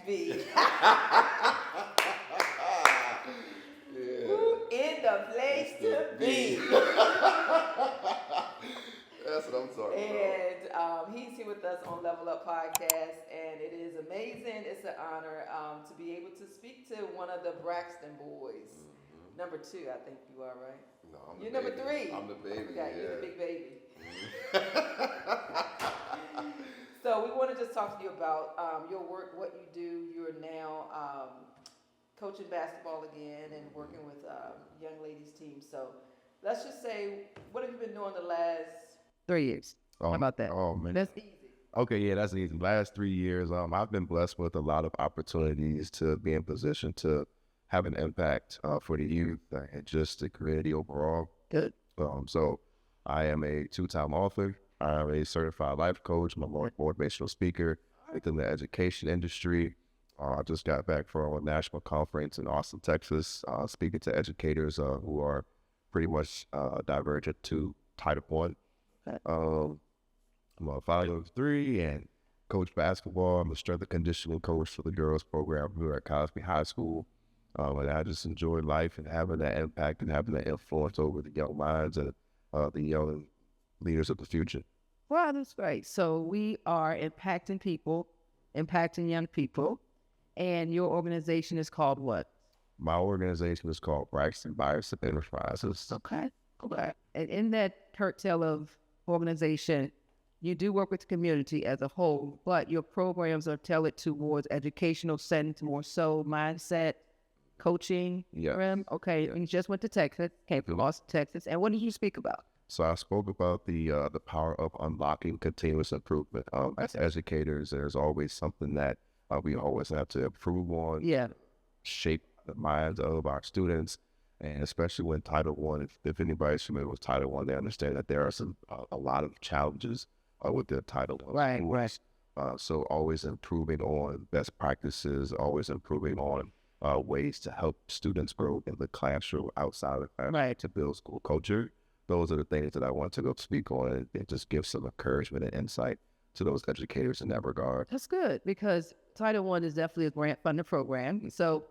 be. Yeah. Who in the place to be? That's what I'm talking And he's here with us on Level Up Podcast, and it is amazing. It's an honor to be able to speak to one of the Braxton boys. about. Number 2, I think you are, right? No, I'm You're the number baby. 3. I'm the baby. Okay, Yeah. you're the big baby. So we want to just talk to you about your work, what you do. You're now coaching basketball again and working with young ladies teams. So let's just say, what have you been doing the last 3 years? How about that? Oh man, That's easy. okay, yeah, that's easy. Last 3 years, I've been blessed with a lot of opportunities to be in position to have an impact for the youth and just the community overall. Good. So I am a 2-time author. I am a certified life coach. I'm a motivational speaker within the education industry. I just got back from a national conference in Austin, Texas, speaking to educators who are pretty much divergent to Title One. Okay. I'm a father of 3 and coach basketball. I'm a strength and conditioning coach for the girls program here at Cosby High School. And I just enjoy life and having that impact and having that influence over the young minds and the young leaders of the future. Well, that's great. So we are impacting people, impacting young people, and your organization is called what? My organization is called Braxton Byerson Enterprises. Okay. And in that curtail of organization, you do work with the community as a whole, but your programs are tailored towards educational settings, more so mindset, coaching. Yeah. Okay. And you just went to Texas, came from Austin, Texas. And what did you speak about? So I spoke about the power of unlocking continuous improvement. As educators, there's always something that we always have to improve on. Yeah. Shape the minds of our students, and especially when Title One. If anybody's familiar with Title One, they understand that there are a lot of challenges with the Title One schools. So always improving on best practices, always improving on ways to help students grow in the classroom, outside of the classroom, to build school culture. Those are the things that I want to go speak on and just give some encouragement and insight to those educators in that regard. That's good, because Title I is definitely a grant funded program. So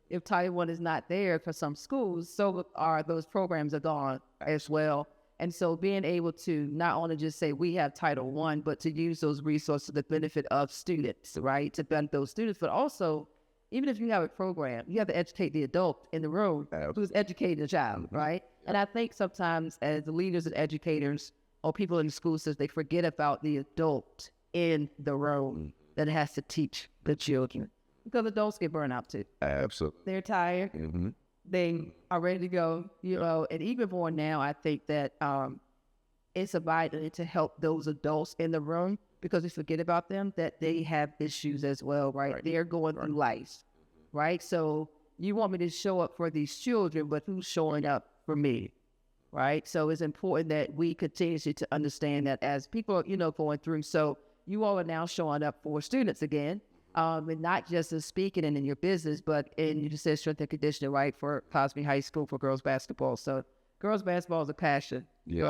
if Title I is not there for some schools, so are those programs are gone as well. And so being able to not only just say we have Title I, but to use those resources to the benefit of students, right? To benefit those students, but also, even if you have a program, you have to educate the adult in the room who's educating the child, right? And I think sometimes as leaders and educators or people in the school system, they forget about the adult in the room that has to teach the children. Because adults get burned out too. Absolutely. They're tired. They are ready to go, and even more now, I think that it's vital to help those adults in the room, because we forget about them, that they have issues as well, right? They're going through life, right? So you want me to show up for these children, but who's showing up for me, right? So it's important that we continue to understand that as people are, going through. So you all are now showing up for students again, and not just in speaking and in your business, but in, you just said strength and conditioning, right? For Cosby High School for girls basketball. So girls basketball is a passion.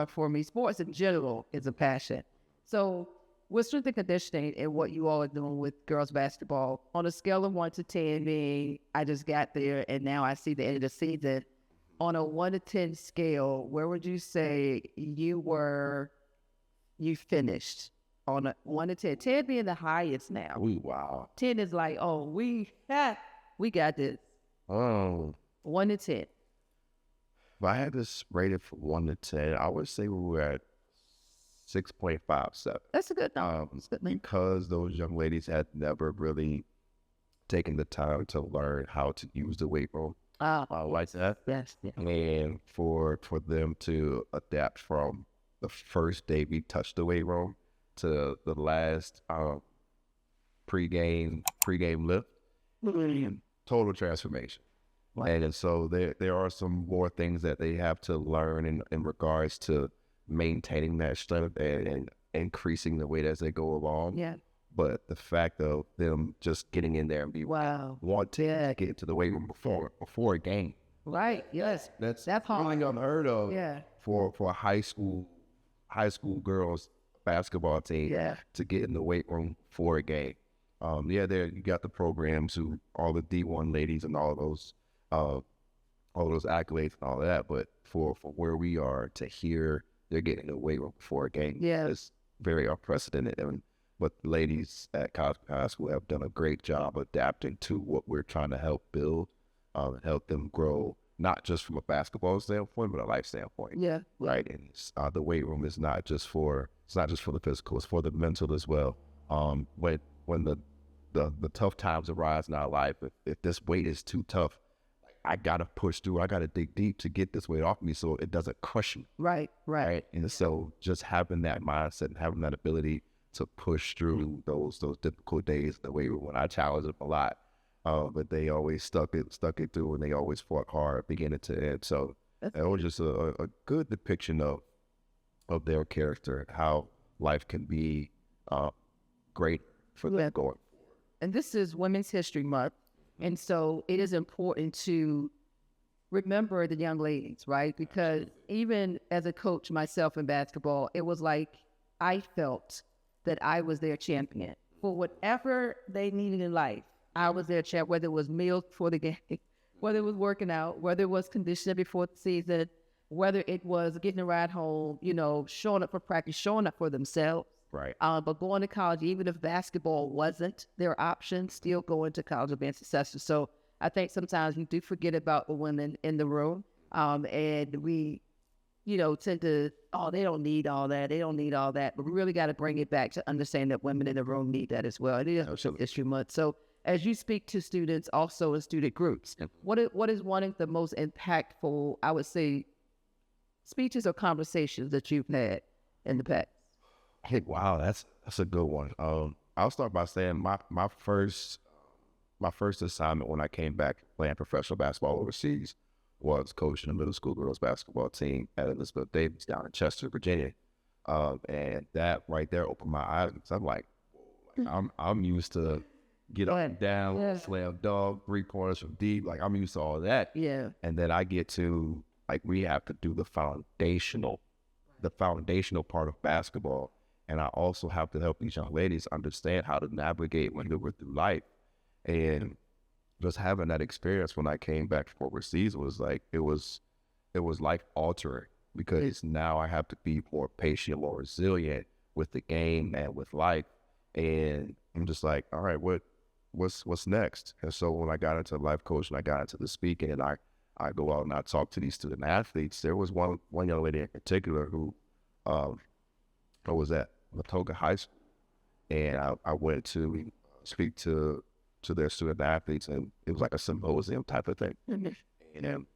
For me. Sports in general is a passion. So with strength and conditioning and what you all are doing with girls basketball, on a scale of 1 to 10 being, I just got there and now I see the end of the season, on a 1 to 10 scale, where would you say you finished? On a 1 to 10, 10 being the highest now. Wow. 10 is like, oh, we got this. Oh. 1 to 10. If I had this rated from 1 to 10, I would say we were at 6.57. That's a good number. Because those young ladies had never really taken the time to learn how to use the weight room like that. Yes. Yeah. And for them to adapt from the first day we touched the weight room to the last pre-game lift, total transformation. And so there are some more things that they have to learn in regards to maintaining that strength and increasing the weight as they go along. Yeah. But the fact of them just getting in there and want to get into the weight room before a game. Right. Yes. That's hard. really unheard of. Yeah. For a high school girls basketball team to get in the weight room for a game. Yeah, there you got the programs who all the D1 ladies and all those accolades and all that. But for where we are to hear they're getting the weight room before a game, it's very unprecedented. And but the ladies at Cosby High School have done a great job adapting to what we're trying to help build, and help them grow, not just from a basketball standpoint, but a life standpoint. Yeah. Right. And the weight room is not just for the physical, it's for the mental as well. When the tough times arise in our life, if this weight is too tough, I gotta push through. I gotta dig deep to get this weight off me so it doesn't crush me. Right. And so just having that mindset and having that ability to push through those difficult days in the weight room, when I challenge them a lot, but they always stuck it through, and they always fought hard beginning to end. So it was just a good depiction of their character and how life can be great for them going. And this is Women's History Month. And so it is important to remember the young ladies, right? Because even as a coach myself in basketball, it was like I felt that I was their champion. For whatever they needed in life, I was their champion, whether it was meals before the game, whether it was working out, whether it was conditioning before the season, whether it was getting a ride home, showing up for practice, showing up for themselves. Right. But going to college, even if basketball wasn't their option, still going to college and being successful. So I think sometimes we do forget about the women in the room. And we, tend to, they don't need all that. They don't need all that. But we really got to bring it back to understand that women in the room need that as well. It is History Month. So as you speak to students, also in student groups, what is one of the most impactful, I would say, speeches or conversations that you've had in the past? Hey, wow, that's a good one. I'll start by saying my first assignment when I came back playing professional basketball overseas was coaching a middle school girls basketball team at Elizabeth Davis down in Chester, Virginia. And that right there opened my eyes. I'm like, I'm used to get up and down, slam dunk, 3 corners from deep. Like I'm used to all that. Yeah. And then I get to we have to do the foundational part of basketball. And I also have to help these young ladies understand how to navigate maneuver through life. And just having that experience when I came back from overseas was like, it was life altering, because now I have to be more patient, more resilient with the game and with life. And I'm just like, all right, what's next? And so when I got into life coaching, I got into the speaking, and I go out and I talk to these student athletes. There was one young lady in particular who was at Matoga High School, and I went to speak to their student athletes, and it was like a symposium type of thing. And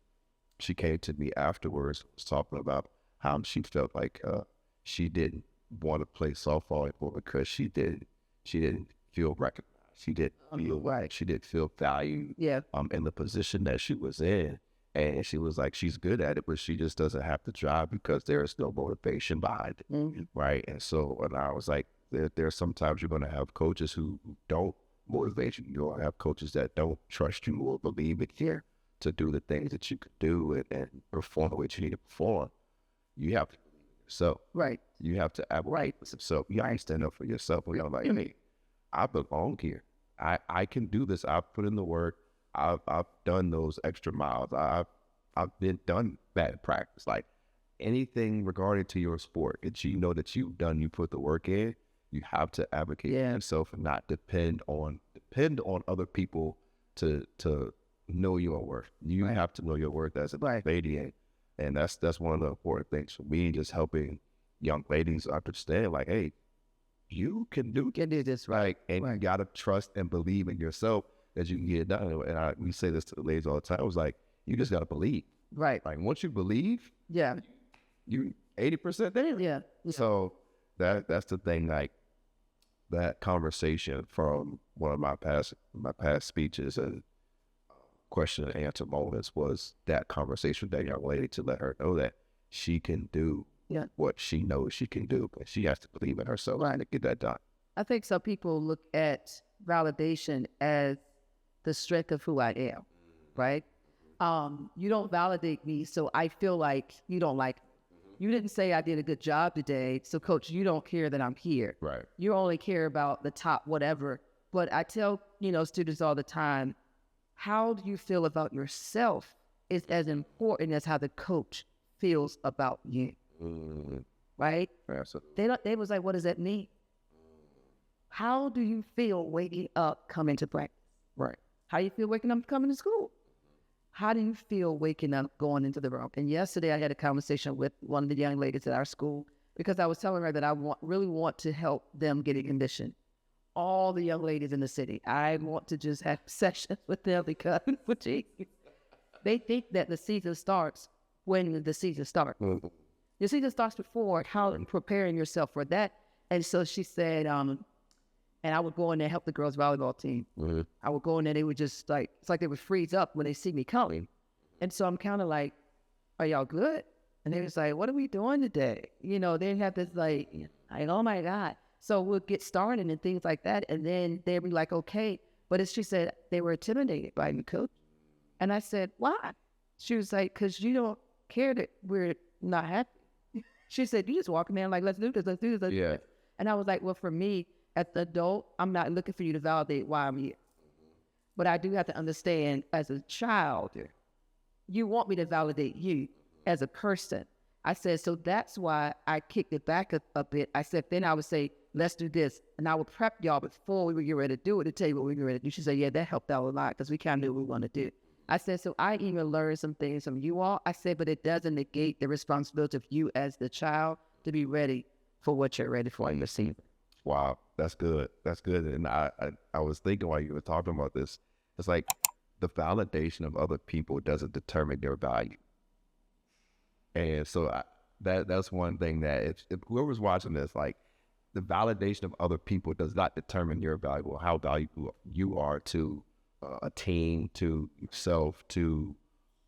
she came to me afterwards, was talking about how she felt like she didn't want to play softball anymore because she didn't feel recognized. She didn't feel right. She didn't feel valued in the position that she was in. And she was like, she's good at it, but she just doesn't have the drive because there is no motivation behind it, right? And so, and I was like, there's sometimes you're going to have coaches who don't motivate you. You're going to have coaches that don't trust you or believe in you to do the things that you could do and perform what you need to perform. You have to believe in yourself. Right. You have to advocate for yourself. You have to stand up for yourself. And you're like, hey, I belong here. I can do this. I've put in the work. I've done those extra miles. I've been done bad practice. Like anything regarding to your sport that you know that you've done, you put the work in. You have to advocate for yourself and not depend on other people to know your worth. You have to know your worth as a lady, and that's one of the important things for me. Just helping young ladies understand, like, hey, you can do this, right, and you gotta trust and believe in yourself that you can get it done. And we say this to the ladies all the time. It was like, you just gotta believe. Right. Like once you believe, you 80% there. Yeah. So that's the thing. Like that conversation from one of my past speeches and question and answer moments was that conversation with that young lady to let her know that she can do what she knows she can do, but she has to believe in herself to get that done. I think some people look at validation as the strength of who I am, right? You don't validate me, so I feel like you don't like me. You didn't say I did a good job today, so coach, you don't care that I'm here. Right. You only care about the top whatever but I tell, students all the time, how do you feel about yourself is as important as how the coach feels about you. Right? Absolutely. They was like, what does that mean? How do you feel waking up, coming to practice? Right. How do you feel waking up, coming to school? How do you feel waking up, going into the room? And yesterday I had a conversation with one of the young ladies at our school because I was telling her that I really want to help them get in condition. All the young ladies in the city, I want to just have sessions with them because they think that the season starts when the season starts. The season starts before. How are you preparing yourself for that? And so she said, and I would go in there and help the girls' volleyball team. I would go in there, they would just it's like they would freeze up when they see me coming. And so I'm kind of like, are y'all good? And they was like, what are we doing today? They have this like, oh my God. So we'll get started and things like that. And then they'd be like, okay. But as she said, they were intimidated by me, coach. And I said, why? She was like, because you don't care that we're not happy. She said, you just walk in there like, let's do this, let's do this, let's do this. And I was like, well, for me, as an adult, I'm not looking for you to validate why I'm here. But I do have to understand, as a child, you want me to validate you as a person. I said, so that's why I kicked it back a bit. I said, then I would say, let's do this. And I would prep y'all before we would get ready to do it to tell you what we were ready to do. She said, yeah, that helped out a lot because we kind of knew what we wanted to do. I said, so I even learned some things from you all. I said, but it doesn't negate the responsibility of you as the child to be ready for what you're ready for in your season. Wow, that's good. That's good. And I was thinking while you were talking about this, it's like the validation of other people doesn't determine your value. And so that's one thing that if whoever's watching this, like the validation of other people does not determine your value or how valuable you are to a team, to yourself, to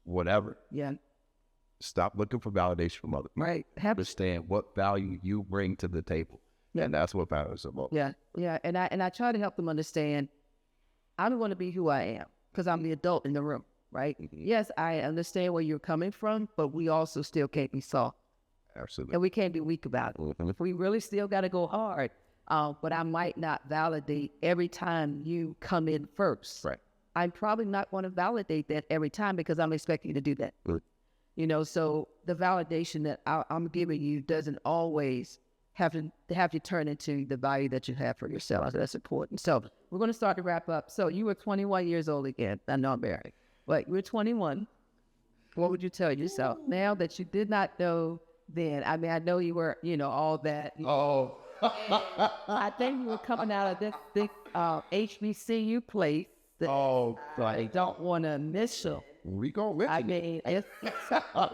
whatever. Yeah. Stop looking for validation from other people. Right. Understand what value you bring to the table. Yeah. And that's what matters the most. Yeah. Yeah. And I try to help them understand I don't want to be who I am because I'm the adult in the room, right? Yes, I understand where you're coming from, but we also still can't be soft. Absolutely. And we can't be weak about it. We really still got to go hard. But I might not validate every time you come in first. Right. I'm probably not going to validate that every time because I'm expecting you to do that. So the validation that I'm giving you doesn't always have you turn into the value that you have for yourself. So that's important. So we're going to start to wrap up. So you were 21 years old again. I know I'm married, but you're 21. What would you tell yourself now that you did not know then? I mean, I know you were, all that. Oh. I think you were coming out of this HBCU place. I don't want to miss you. We gonna miss I mean, it's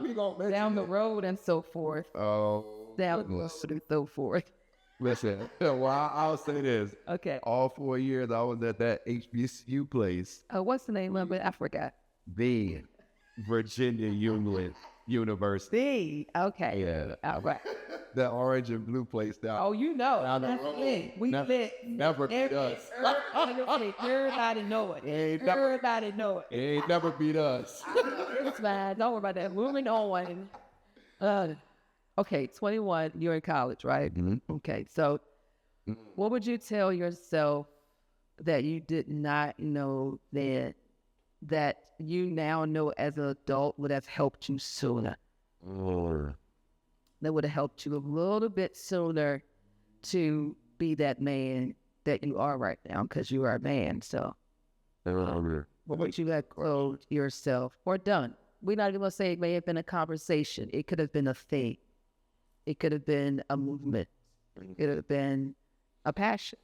we gonna miss down the road and so forth. Oh, down the road and so forth. Listen, well, I'll say this. Okay. All 4 years I was at that HBCU place. What's the name of it? I forgot. The Virginia Union University. Okay. Yeah. All right. The orange and blue place down. Oh, down the that's road. lit. We lit. Never beat us. Everybody know it. Everybody know it. It ain't never beat us. It's fine. Don't worry about that. Moving on. Okay, 21. You're in college, right? Mm-hmm. Okay, so what would you tell yourself that you did not know then that you now know as an adult would have helped you sooner? That would have helped you a little bit sooner to be that man that you are right now, because you are a man. So what would you have grown yourself or done? We're not even going to say it may have been a conversation. It could have been a thing. It could have been a movement. It could have been a passion.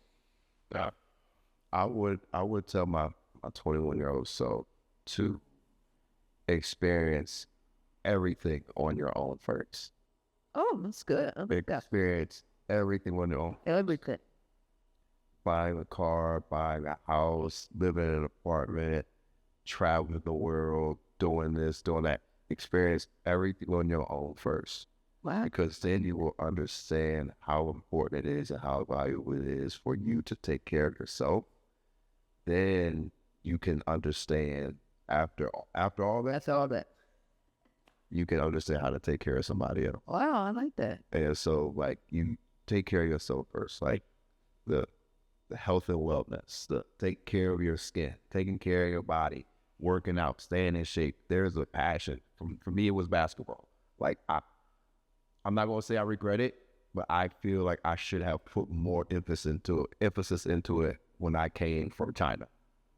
I would tell my 21-year-old self to experience everything on your own first. Oh, that's good. Experience everything on your own. Everything. Buying a car, buying a house, living in an apartment, traveling the world, doing this, doing that. Experience everything on your own first. Wow. Because then you will understand how important it is and how valuable it is for you to take care of yourself. Then you can understand after all that. That's all that. You can understand how to take care of somebody else. Wow, I like that. And so, like, you take care of yourself first. Like, the health and wellness, the take care of your skin, taking care of your body, working out, staying in shape. There's a passion. For me, it was basketball. Like I'm not gonna say I regret it, but I feel like I should have put more emphasis into it when I came from China.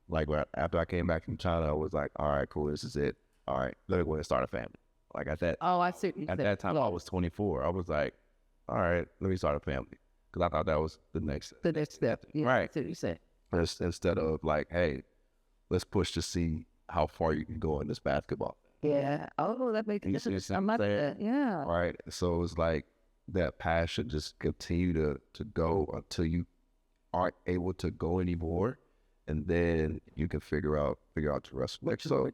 Like after I came back from China, I was like, all right, cool, this is it. All right, let me go and start a family. Like at that, I see. at that time, I was 24. I was like, all right, let me start a family, because I thought that was the next step. Yeah, right? That's what you said. Instead of like, hey, let's push to see how far you can go in this basketball. Yeah. Oh, that makes sense. I'm not that. Yeah. Right. So it's like that passion just continue to go until you aren't able to go anymore, and then you can figure out the rest. Like, so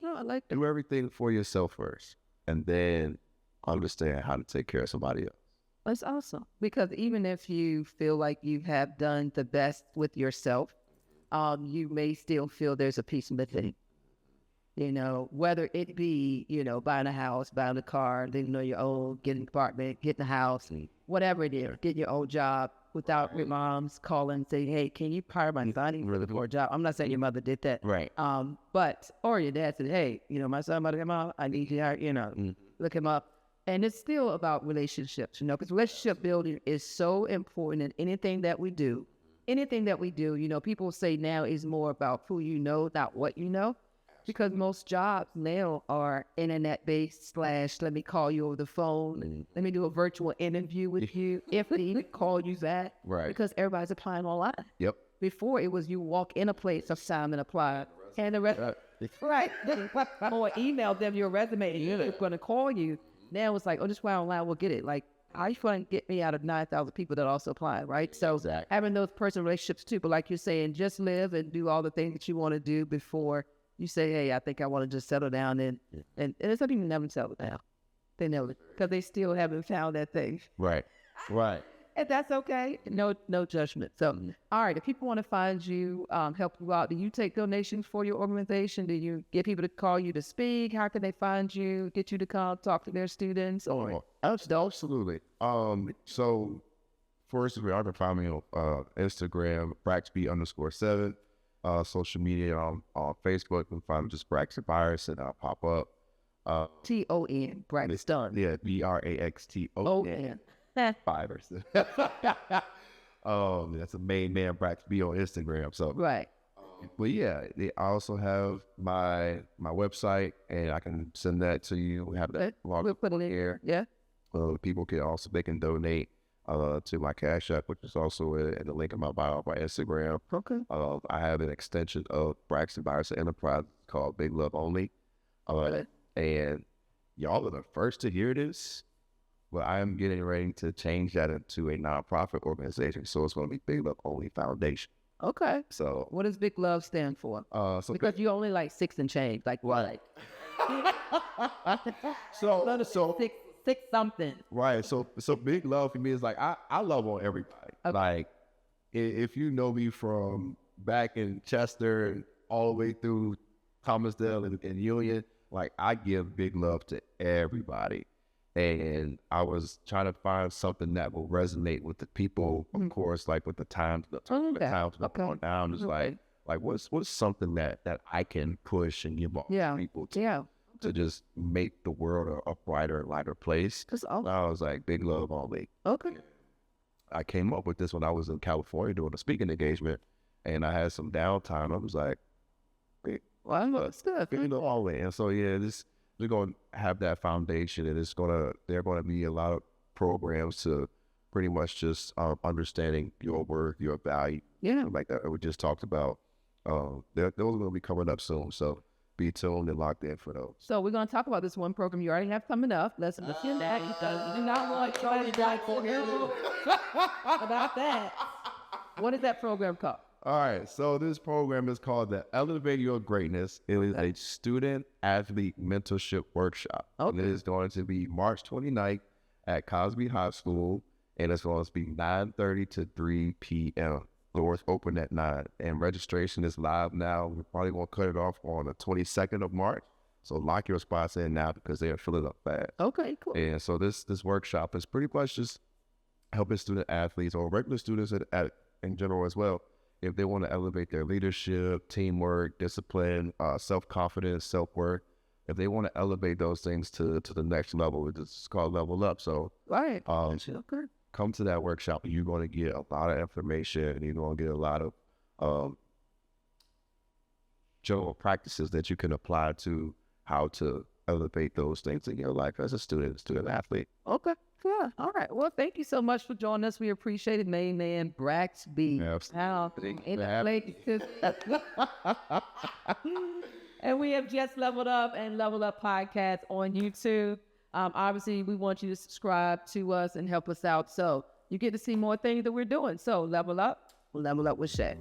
No, I like that. do everything for yourself first, and then understand how to take care of somebody else. That's awesome, because even if you feel like you have done the best with yourself, you may still feel there's a piece missing. You know, whether it be, buying a house, buying a car, then your own, getting an apartment, getting a house, whatever it is, getting your own job without your mom's calling and saying, hey, can you hire my son for a job? I'm not saying your mother did that. Right. Or your dad said, hey, my son about to come out, I need you to hire, look him up. And it's still about relationships, because relationship building is so important in anything that we do. Anything that we do, people say now is more about who you know, not what you know. Because most jobs now are internet-based / let me call you over the phone. Let me do a virtual interview with you if they even call you back. Right. Because everybody's applying online. Yep. Before, it was you walk in a place sometime and apply. And the rest, right. Or email them your resume and they're going to call you. Now it's like, just file online, we'll get it. Like, how you going to get me out of 9,000 people that also apply, right? So having those personal relationships too. But like you're saying, just live and do all the things that you want to do before you say, hey, I think I want to just settle down, and it's not even never settle down. They never, because they still haven't found that thing. Right. And that's okay. No judgment. So, all right, if people want to find you, help you out, do you take donations for your organization? Do you get people to call you to speak? How can they find you, get you to come talk to their students? Or Absolutely. So first of all, you can find me on Instagram, Braxby_7. Social media on Facebook, you can find me just Braxton Byerson. I'll pop up. T-O-N, Braxton. Yeah, Braxton. Byerson. That's a main man, Braxby on Instagram. So right. But yeah, I also have my website, and I can send that to you. We have that log. We'll put it in here. Yeah. People can donate to my Cash App, which is also in the link in my bio by Instagram. Okay. I have an extension of Braxton Byerson Enterprise called Big Love Only. And y'all are the first to hear this, but I am getting ready to change that into a nonprofit organization. So it's going to be Big Love Only Foundation. Okay. So what does Big Love stand for? Because you only like 6 and change. Like what? So six something. Right. So Big Love for me is like I love on everybody. Okay. Like if you know me from back in Chester and all the way through Thomasdale and Union, like I give big love to everybody. And I was trying to find something that will resonate with the people, of course, like with the times going down. It's like what's something that I can push and give all people to just make the world a brighter, lighter place. I was like, Big Love Only. Okay. I came up with this when I was in California doing a speaking engagement, and I had some downtime. I was like, Big Love Only. And so we're going to have that foundation, and there are going to be a lot of programs to pretty much just understanding your worth, your value. Yeah. Like that we just talked about. Those are going to be coming up soon. So be tuned and locked in for those. So we're going to talk about this one program you already have coming up. Let's look at that. You do not want to die for about that. What is that program called? All right. So this program is called the Elevate Your Greatness. It is a student-athlete mentorship workshop. Okay. And it is going to be March 29th at Cosby High School, and it's going to be 9:30 to 3 p.m. Doors open at 9, and registration is live now. We're probably going to cut it off on the 22nd of March. So lock your spots in now because they are filling up fast. Okay, cool. And so this workshop is pretty much just helping student athletes or regular students at in general as well. If they want to elevate their leadership, teamwork, discipline, self-confidence, self-worth, if they want to elevate those things to the next level, it's called level up. So Right. Come to that workshop. You're going to get a lot of information. You're going to get a lot of general practices that you can apply to how to elevate those things in your life as a student athlete. Okay. Yeah. All right. Well, thank you so much for joining us. We appreciate it, main man Brax B. And we have just Leveled Up and Level Up podcast on YouTube. Obviously, we want you to subscribe to us and help us out, so you get to see more things that we're doing. So level up with Shay.